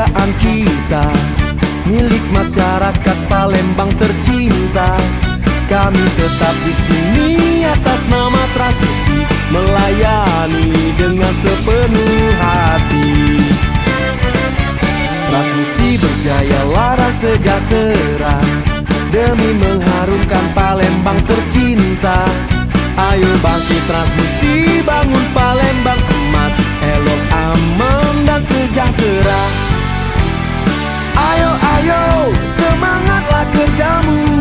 perusahaan kita, milik masyarakat Palembang tercinta. Kami tetap di sini atas nama Transmisi, melayani dengan sepenuh hati. Transmisi berjaya waras sejahtera, demi mengharumkan Palembang tercinta. Ayo bangkit Transmisi, bangun Palembang emas, elok, aman dan sejahtera. Ayo, ayo, semangatlah kerjamu,